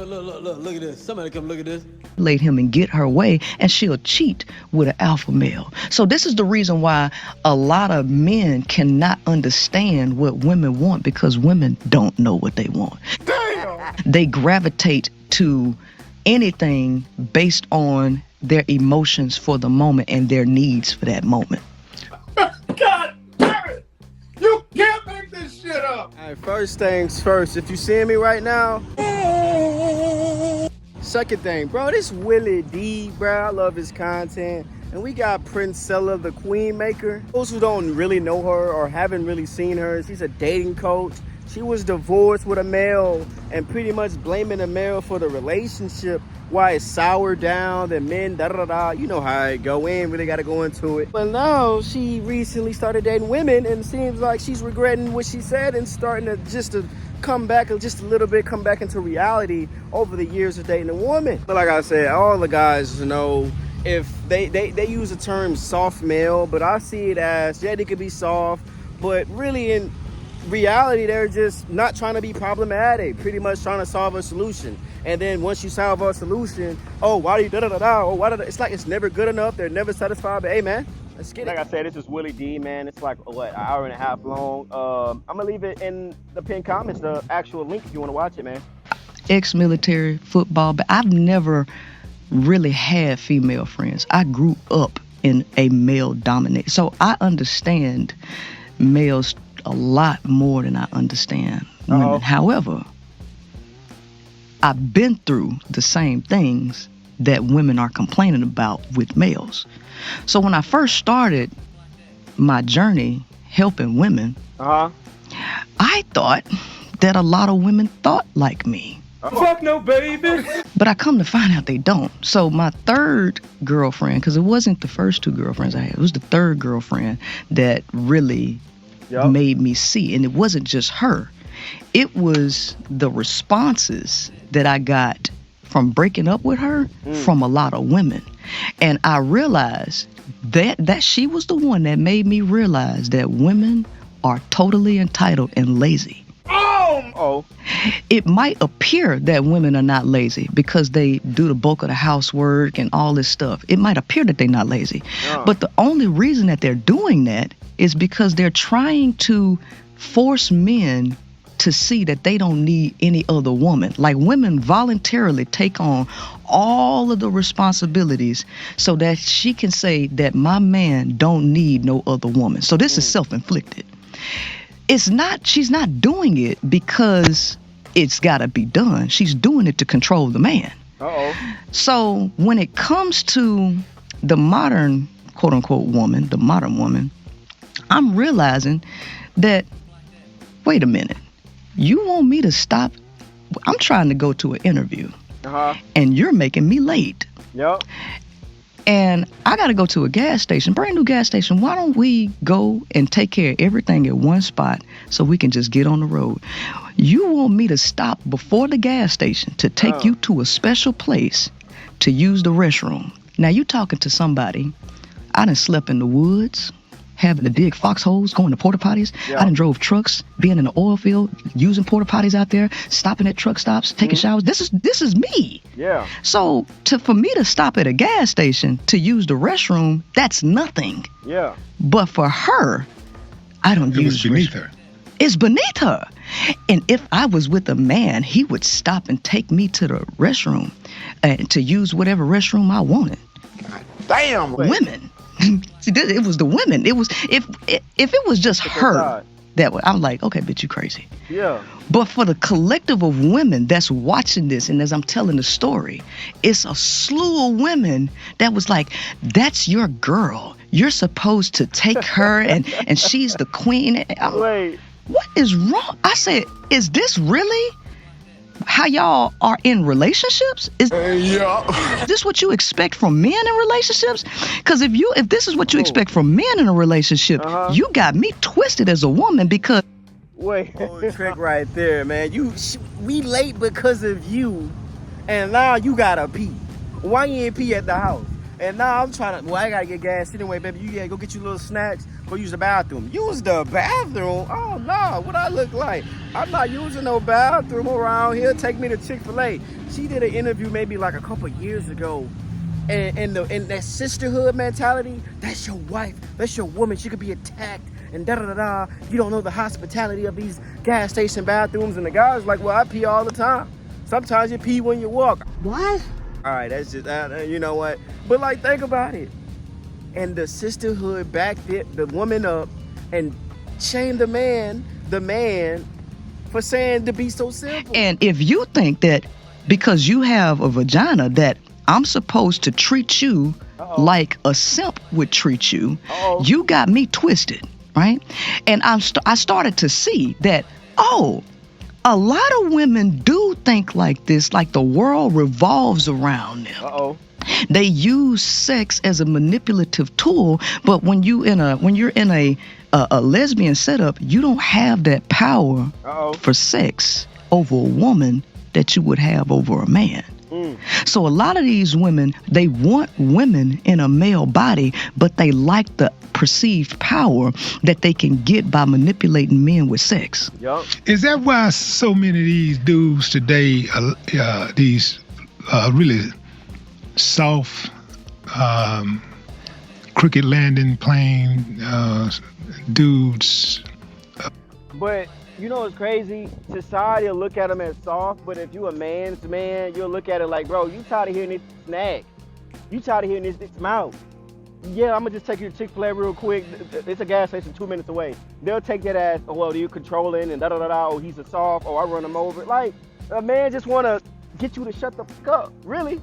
Look at this. Somebody come look at this. Manipulate him and get her way, and she'll cheat with an alpha male. So this is the reason why a lot of men cannot understand what women want, because women don't know what they want. Damn! They gravitate to anything based on their emotions for the moment and their needs for that moment. God damn it! You can't make this shit up! All right, first things first, if you see me right now, second thing, bro, this Willie D, bro, I love his content. And we got Princella, the Queen Maker. Those who don't really know her or haven't really seen her, she's a dating coach. She was divorced with a male and pretty much blaming the male for the relationship, why it soured down, the men, da-da-da-da. You know how it go in, really got to go into it. But now she recently started dating women, and it seems like she's regretting what she said and starting to come back just a little bit, come back into reality over the years of dating a woman. But like I said, all the guys know, if they use the term soft male, but I see it as, yeah, they could be soft, but really in reality, they're just not trying to be problematic, pretty much trying to solve a solution. And then once you solve a solution, oh, why do you da-da-da-da, or why it's like it's never good enough, they're never satisfied, but hey, man, let's get it. Like I said, this is Willie D, man. It's like, what, an hour and a half long. I'm gonna leave it in the pinned comments, the actual link if you want to watch it, man. Ex-military football, but I've never really had female friends. I grew up in a male dominated, so I understand males a lot more than I understand women. However, I've been through the same things that women are complaining about with males. So when I first started my journey helping women, I thought that a lot of women thought like me. Fuck no, baby! But I come to find out they don't. So my third girlfriend, because it wasn't the first two girlfriends I had, it was the third girlfriend that really made me see. And it wasn't just her. It was the responses that I got from breaking up with her from a lot of women. And I realized that she was the one that made me realize that women are totally entitled and lazy. It might appear that women are not lazy because they do the bulk of the housework and all this stuff. It might appear that they're not lazy. But the only reason that they're doing that is because they're trying to force men to see that they don't need any other woman. Like, women voluntarily take on all of the responsibilities so that she can say that my man don't need no other woman. So this is self-inflicted. She's not doing it because it's got to be done. She's doing it to control the man. So when it comes to the modern, quote unquote, woman, the modern woman, I'm realizing that, wait a minute, you want me to stop? I'm trying to go to an interview and you're making me late. And I got to go to a gas station, brand new gas station. Why don't we go and take care of everything at one spot so we can just get on the road? You want me to stop before the gas station to take you to a special place to use the restroom. Now you talking to somebody. I done slept in the woods, having to dig foxholes, going to porta potties. I done drove trucks, being in the oil field, using porta potties out there, stopping at truck stops, taking showers. This is me. So for me to stop at a gas station to use the restroom, that's nothing. But for her, I don't use it was beneath her. It's beneath her. And if I was with a man, he would stop and take me to the restroom and to use whatever restroom I wanted. God damn. Women. See, it was the women. It was if it was just her that way, I'm like, okay, bitch, you crazy. But for the collective of women that's watching this, and as I'm telling the story, it's a slew of women that was like, that's your girl. You're supposed to take her, and she's the queen. What is wrong? I said, is this really how y'all are in relationships? Is this what you expect from men in relationships? Because if this is what you expect from men in a relationship, you got me twisted as a woman. Because trick right there, man. We late because of you, and now you gotta pee. Why you ain't pee at the house? And now I'm trying to, well, I gotta get gas anyway, baby. You gotta go get you little snacks, go use the bathroom. Use the bathroom? Oh, no, what I look like? I'm not using no bathroom around here. Take me to Chick-fil-A. She did an interview maybe like a couple years ago. And that sisterhood mentality, that's your wife, that's your woman. She could be attacked and da-da-da-da. You don't know the hospitality of these gas station bathrooms. And the guy's like, well, I pee all the time. Sometimes you pee when you walk. What? All right, that's just, you know what? But like, think about it. And the sisterhood backed the woman up and shamed the man for saying to be so simple. And if you think that because you have a vagina that I'm supposed to treat you like a simp would treat you, you got me twisted, right? And I started to see that, a lot of women do think like this, like the world revolves around them. They use sex as a manipulative tool, but when you're in a lesbian setup, you don't have that power for sex over a woman that you would have over a man. So a lot of these women, they want women in a male body, but they like the perceived power that they can get by manipulating men with sex. Is that why so many of these dudes today, these really soft, cricket landing plane dudes? But you know what's crazy? Society will look at them as soft, but if you a man's man, you'll look at it like, bro, you tired of hearing this snag. You tired of hearing this mouth. Yeah, I'm gonna just take you to Chick-fil-A real quick. It's a gas station 2 minutes away. They'll take that as, oh, well, you're controlling and da-da-da-da, oh, he's a soft, oh, I run him over. Like, a man just wanna get you to shut the fuck up, really.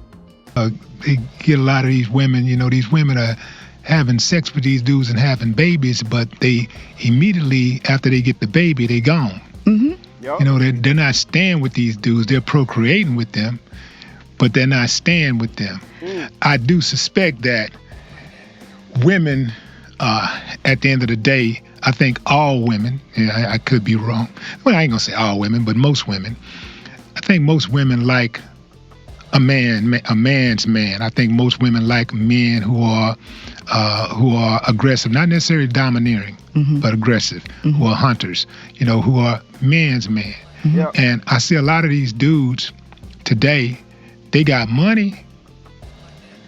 They get a lot of these women, these women are having sex with these dudes and having babies, but they immediately, after they get the baby, they gone. They're not staying with these dudes. They're procreating with them, but they're not staying with them. I do suspect that women, at the end of the day, I think all women, I could be wrong. Well, I ain't gonna say all women, but most women. I think most women like a man's man. I think most women like men who are aggressive, not necessarily domineering, but aggressive, who are hunters, who are men's man. And I see a lot of these dudes today, they got money,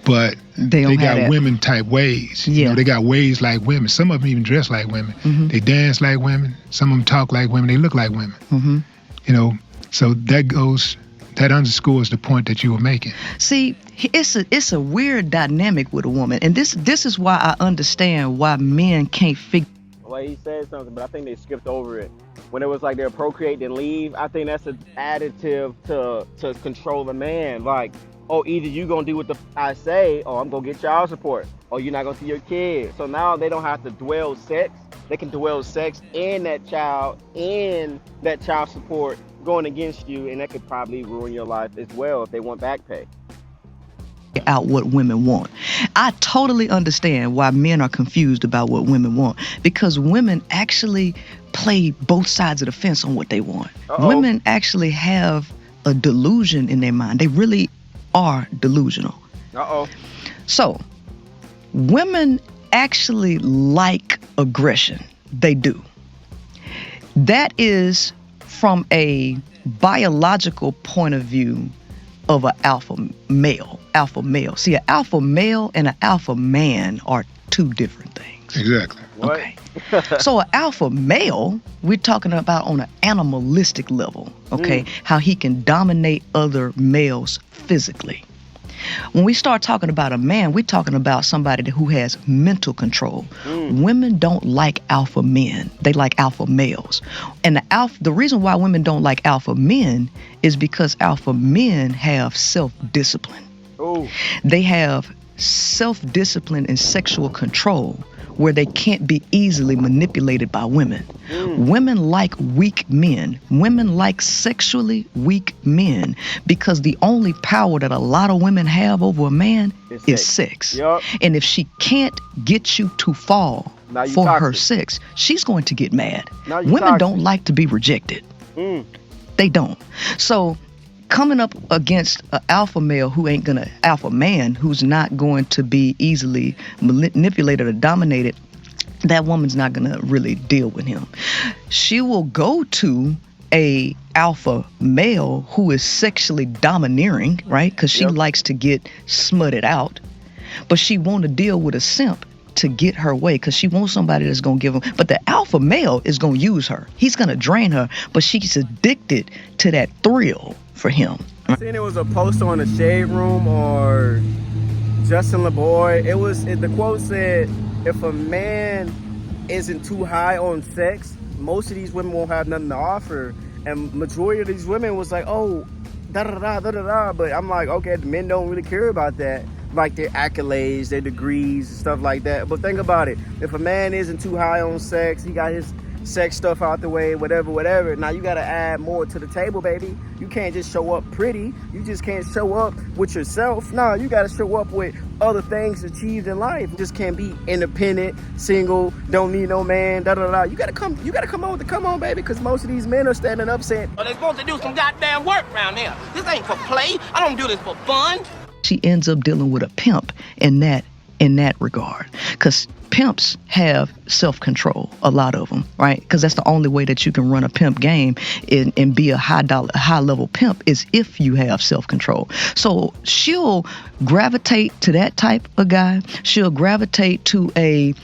but they got women type ways. They got ways like women. Some of them even dress like women. They dance like women. Some of them talk like women. They look like women. So that underscores the point that you were making. See, it's a weird dynamic with a woman, and this is why I understand why men can't figure. Well, he said something, but I think they skipped over it. When it was like they'll procreate and leave, I think that's an additive to control the man. Like, oh, either you gonna do what I say, or I'm gonna get child support, or you're not gonna see your kids. So now they don't have to dwell sex. They can dwell sex and that child support going against you, and that could probably ruin your life as well if they want back pay. Out what women want. I totally understand why men are confused about what women want, because women actually play both sides of the fence on what they want. Women actually have a delusion in their mind. They really are delusional. So women actually like aggression. They do. That is from a biological point of view of an alpha male. See, an alpha male and an alpha man are two different things. Exactly. Okay. So an alpha male, we're talking about on an animalistic level, okay? How he can dominate other males physically. When we start talking about a man, we're talking about somebody who has mental control. Women don't like alpha men. They like alpha males. And the reason why women don't like alpha men is because alpha men have self-discipline. They have self-discipline and sexual control where they can't be easily manipulated by women. Women like weak men. Women like sexually weak men because the only power that a lot of women have over a man is sex. And if she can't get you to fall for her sex, she's going to get mad. Women don't like to be rejected. They don't. So coming up against an alpha male alpha man who's not going to be easily manipulated or dominated, that woman's not going to really deal with him. She will go to a alpha male who is sexually domineering, right? Because she likes to get smutted out, but she want to deal with a simp to get her way, because she wants somebody that's going to give him. But the alpha male is going to use her. He's going to drain her, but she's addicted to that thrill for him. I seen it was a post on the Shade Room or Justin LeBoy. The quote said, if a man isn't too high on sex, most of these women won't have nothing to offer. And majority of these women was like, oh, da-da-da. But I'm like, okay, the men don't really care about that. Like their accolades, their degrees, stuff like that. But think about it. If a man isn't too high on sex, he got his sex stuff out the way, whatever. Now you got to add more to the table, baby. You can't just show up pretty. You just can't show up with yourself. No, you got to show up with other things achieved in life. You just can't be independent, single, don't need no man, da-da-da. You got to come on, baby, because most of these men are standing up saying, well, they're supposed to do some goddamn work around here. This ain't for play. I don't do this for fun. She ends up dealing with a pimp in that regard, because pimps have self-control, a lot of them, right? Because that's the only way that you can run a pimp game and be a high level pimp is if you have self-control. So she'll gravitate to that type of guy. She'll gravitate to a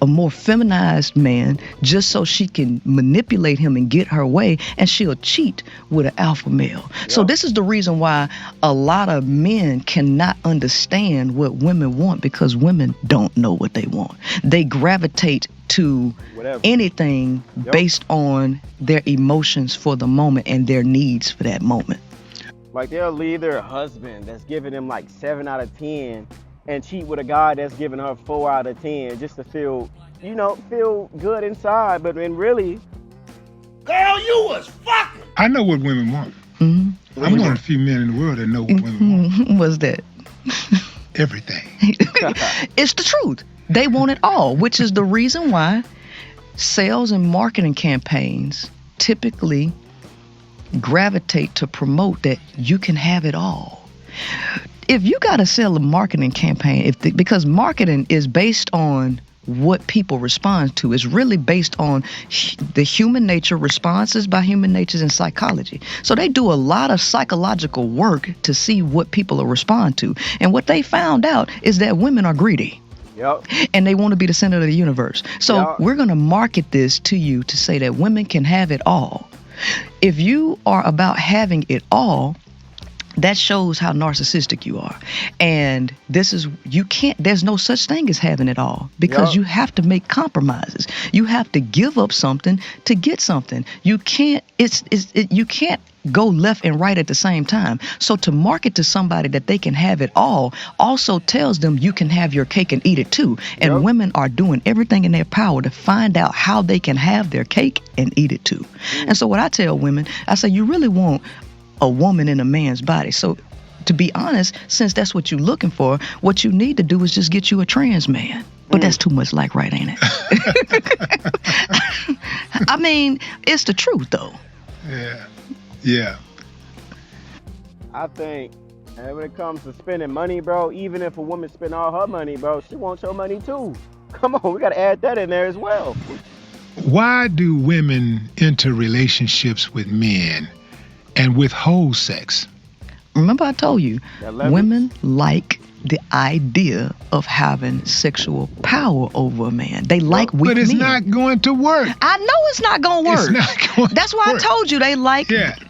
more feminized man just so she can manipulate him and get her way, and she'll cheat with an alpha male. Yep. So this is the reason why a lot of men cannot understand what women want, because women don't know what they want. They gravitate to anything based on their emotions for the moment and their needs for that moment. Like they'll leave their husband that's giving them like 7 out of 10 and cheat with a guy that's giving her 4 out of 10 just to feel good inside. But then really, girl, you was fucking. I know what women want. Mm-hmm. I'm one of the few men in the world that know what women want. What's that? Everything. It's the truth. They want it all, which is the reason why sales and marketing campaigns typically gravitate to promote that you can have it all. If you got to sell a marketing campaign, because marketing is based on what people respond to, is really based on the human nature, responses by human natures and psychology. So they do a lot of psychological work to see what people will respond to. And what they found out is that women are greedy. Yep. And they want to be the center of the universe. So we're going to market this to you to say that women can have it all. If you are about having it all, that shows how narcissistic you are. And there's no such thing as having it all, because you have to make compromises. You have to give up something to get something. You can't go left and right at the same time. So to market to somebody that they can have it all also tells them you can have your cake and eat it too. And women are doing everything in their power to find out how they can have their cake and eat it too. And so what I tell women, I say, you really want a woman in a man's body. So to be honest, since that's what you're looking for, what you need to do is just get you a trans man. But that's too much like right, ain't it? I mean, it's the truth though. Yeah. I think when it comes to spending money, bro, even if a woman spend all her money, bro, she wants your money too. Come on, we got to add that in there as well. Why do women enter relationships with men and withhold sex? Remember I told you, women like the idea of having sexual power over a man. They like weak men. But it's not going to work. I know it's not going to work. It's not going That's why I told you they like,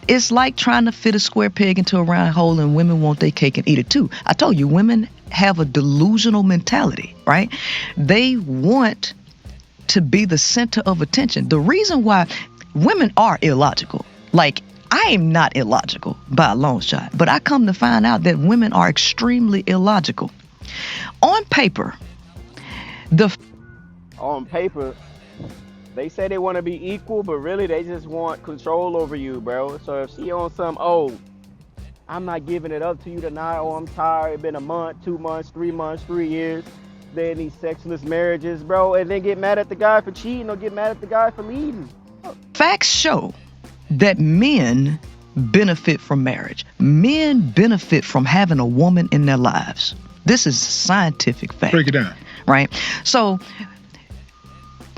it's like trying to fit a square peg into a round hole, and women want their cake and eat it too. I told you, women have a delusional mentality, right? They want to be the center of attention. The reason why women are illogical, like, I am not illogical by a long shot, but I come to find out that women are extremely illogical. On paper, they say they want to be equal, but really they just want control over you, bro. So if she on some, I'm not giving it up to you tonight, I'm tired, it's been a month, 2 months, 3 months, 3 years, they in these sexless marriages, bro, and then get mad at the guy for cheating or get mad at the guy for leaving. Facts show that men benefit from marriage. Men benefit from having a woman in their lives. This is scientific fact. Break it down. Right? So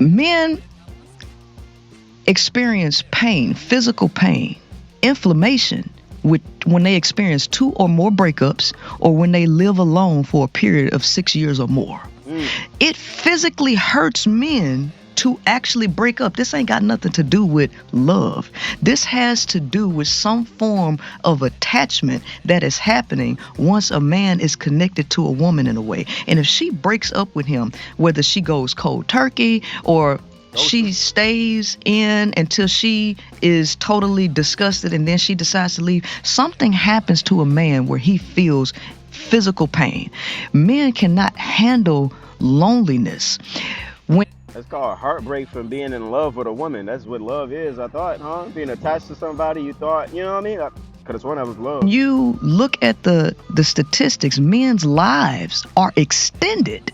men experience pain, physical pain, inflammation when they experience 2 or more breakups or when they live alone for a period of 6 years or more. It physically hurts men to actually break up. This ain't got nothing to do with love. This has to do with some form of attachment that is happening once a man is connected to a woman in a way. And if she breaks up with him, whether she goes cold turkey or she stays in until she is totally disgusted and then she decides to leave, something happens to a man where he feels physical pain. Men cannot handle loneliness. That's called heartbreak from being in love with a woman. That's what love is, I thought, huh? Being attached to somebody you thought, you know what I mean? Because it's one that was love. You look at the statistics, men's lives are extended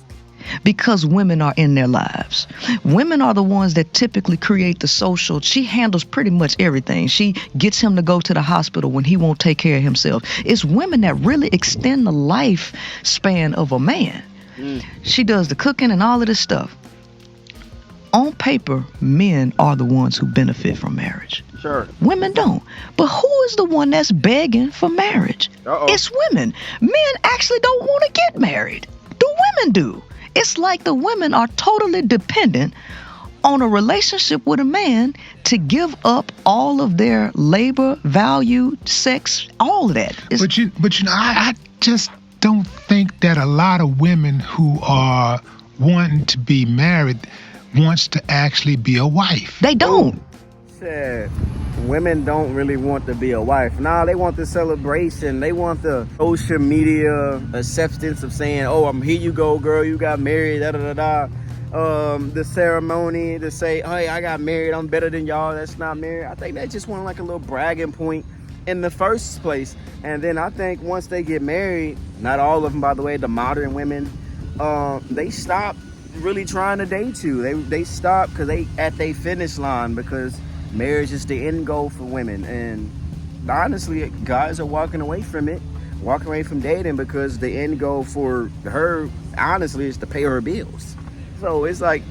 because women are in their lives. Women are the ones that typically create the social. She handles pretty much everything. She gets him to go to the hospital when he won't take care of himself. It's women that really extend the lifespan of a man. She does the cooking and all of this stuff. On paper, men are the ones who benefit from marriage. Sure. Women don't. But who is the one that's begging for marriage? It's women. Men actually don't want to get married. The women do. It's like the women are totally dependent on a relationship with a man to give up all of their labor, value, sex, all of that. But you know, I just don't think that a lot of women who are wanting to be married wants to actually be a wife. They don't. Said women don't really want to be a wife. Nah, they want the celebration. They want the social media acceptance of saying, oh, here you go, girl, you got married, da-da-da-da. The ceremony to say, hey, I got married, I'm better than y'all that's not married. I think they just want like a little bragging point in the first place. And then I think once they get married, not all of them, by the way, the modern women, they stop really trying to date you. They stop because they at their finish line, because marriage is the end goal for women. And honestly, guys are walking away from it, walking away from dating, because the end goal for her, honestly, is to pay her bills. So it's like,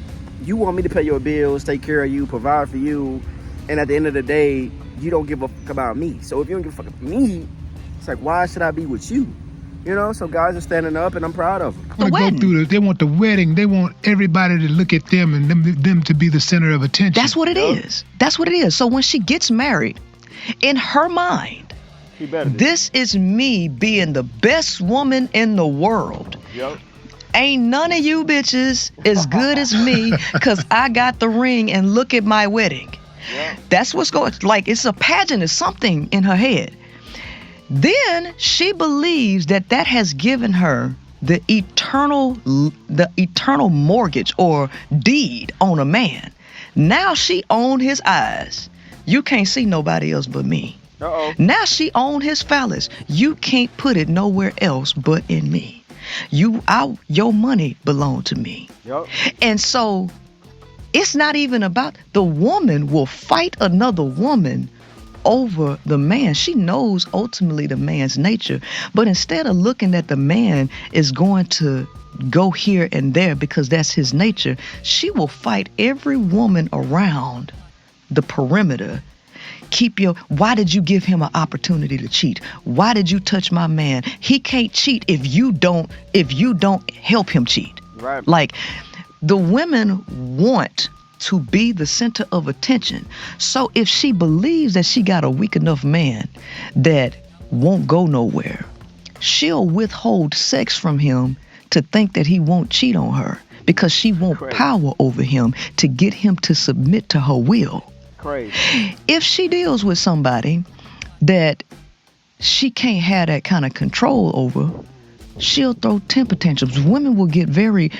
you want me to pay your bills, take care of you, provide for you, and at the end of the day, you don't give a fuck about me. So if you don't give a fuck about me, it's like, why should I be with you? You know, so guys are standing up, and I'm proud of them. They want the wedding. They want everybody to look at them and them to be the center of attention. That's what it is. That's what it is. So when she gets married, in her mind, this is me being the best woman in the world. Yep. Ain't none of you bitches as good as me, because I got the ring and look at my wedding. Yep. That's what's going, like, it's a pageant, it's something in her head. Then she believes that has given her the eternal mortgage or deed on a man. Now she own his eyes. You can't see nobody else but me. Now she own his phallus. You can't put it nowhere else but in me. Your money belong to me. Yep. And so it's not even about, the woman will fight another woman over the man. She knows ultimately the man's nature, but instead of looking at the man is going to go here and there because that's his nature, she will fight every woman around the perimeter. Why did you give him an opportunity to cheat? Why did you touch my man? He can't cheat if you don't help him cheat. Right. Like, the women want to be the center of attention. So if she believes that she got a weak enough man that won't go nowhere, she'll withhold sex from him to think that he won't cheat on her, because she wants power over him to get him to submit to her will. Crazy. If she deals with somebody that she can't have that kind of control over, she'll throw temper tantrums. Women will get very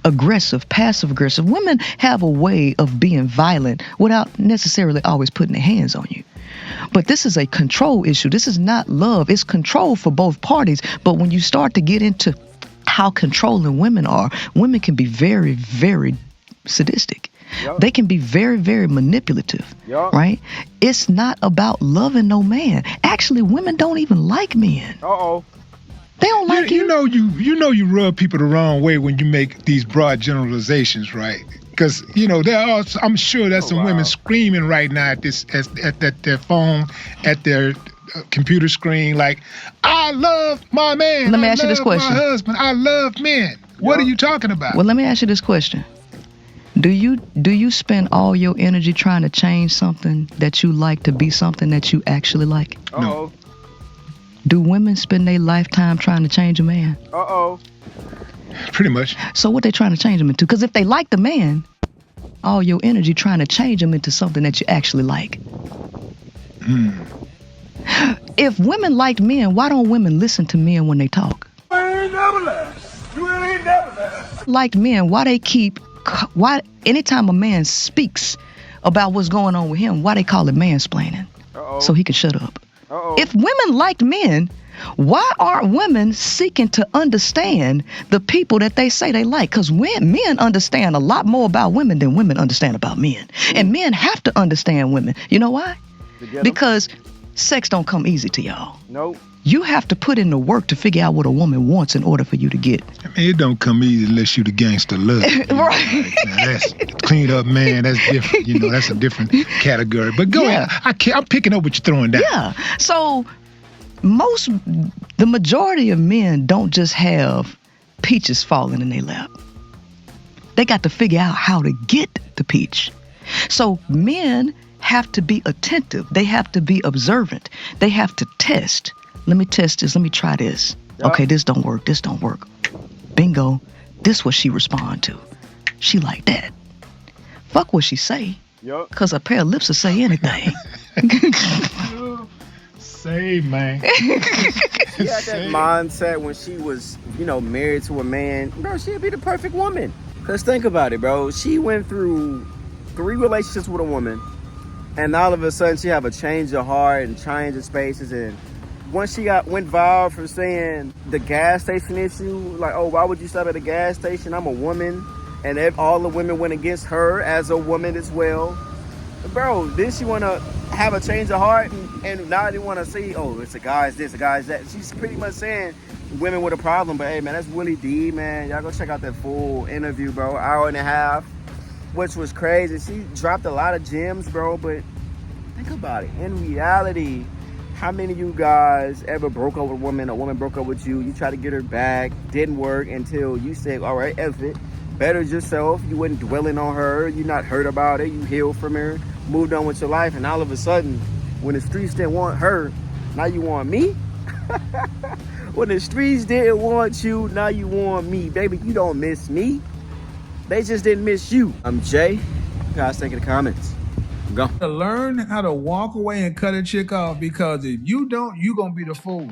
aggressive, passive aggressive. Women have a way of being violent without necessarily always putting their hands on you. But this is a control issue. This is not love. It's control for both parties. But when you start to get into how controlling women are, women can be very, very sadistic. Yup. They can be very, very manipulative, Yup. right? It's not about loving no man. Actually, women don't even like men. Uh-oh. They don't like You know you rub people the wrong way when you make these broad generalizations, right? Because I'm sure there's some women screaming right now at their phone, at their computer screen, like, I love my man. Let me ask you this I question. love my husband. I love men. What are you talking about? Well, let me ask you this question. Do you spend all your energy trying to change something that you like to be something that you actually like? Uh-oh. Do women spend their lifetime trying to change a man? Uh-oh. Pretty much. So what they trying to change him into? Because if they like the man, all your energy trying to change him into something that you actually like. If women liked men, why don't women listen to men when they talk? You ain't never left. You ain't never left. Liked men, why anytime a man speaks about what's going on with him, why they call it mansplaining? Uh-oh. So he can shut up. Uh-oh. If women liked men, why aren't women seeking to understand the people that they say they like? Because men understand a lot more about women than women understand about men. And men have to understand women. You know why? Because sex don't come easy to y'all. Nope. You have to put in the work to figure out what a woman wants in order for you to get. I mean, it don't come easy unless you the gangster love. Right. That's cleaned up man. That's different. That's a different category. But go ahead. I'm picking up what you're throwing down. Yeah. So the majority of men don't just have peaches falling in their lap. They got to figure out how to get the peach. So men have to be attentive. They have to be observant. They have to test. Let me test this. Let me try this. Okay, this don't work. This don't work. Bingo. This what she respond to. She like that. Fuck what she say. Yup. Cause a pair of lips will say anything. Say, man. She had that mindset when she was, married to a man. Bro, she'd be the perfect woman. Cause think about it, bro. She went through 3 relationships with a woman, and all of a sudden she have a change of heart and change of spaces. And once she went viral for saying the gas station issue, like, oh, why would you stop at a gas station? I'm a woman. And all the women went against her as a woman as well. Bro, then she want to have a change of heart, and now they want to say, oh, it's a guy's this, a guy's that. She's pretty much saying women with a problem. But hey, man, that's Willie D, man. Y'all go check out that full interview, bro. Hour and a half, which was crazy. She dropped a lot of gems, bro. But think about it. In reality, how many of you guys ever broke up with a woman broke up with you, you tried to get her back, didn't work until you said, all right, F it, bettered yourself, you wasn't dwelling on her, you not hurt about it, you healed from her, moved on with your life, and all of a sudden, when the streets didn't want her, now you want me? When the streets didn't want you, now you want me. Baby, you don't miss me. They just didn't miss you. I'm Jay. You guys think in the comments. Go. To learn how to walk away and cut a chick off, because if you don't, you're going to be the fool.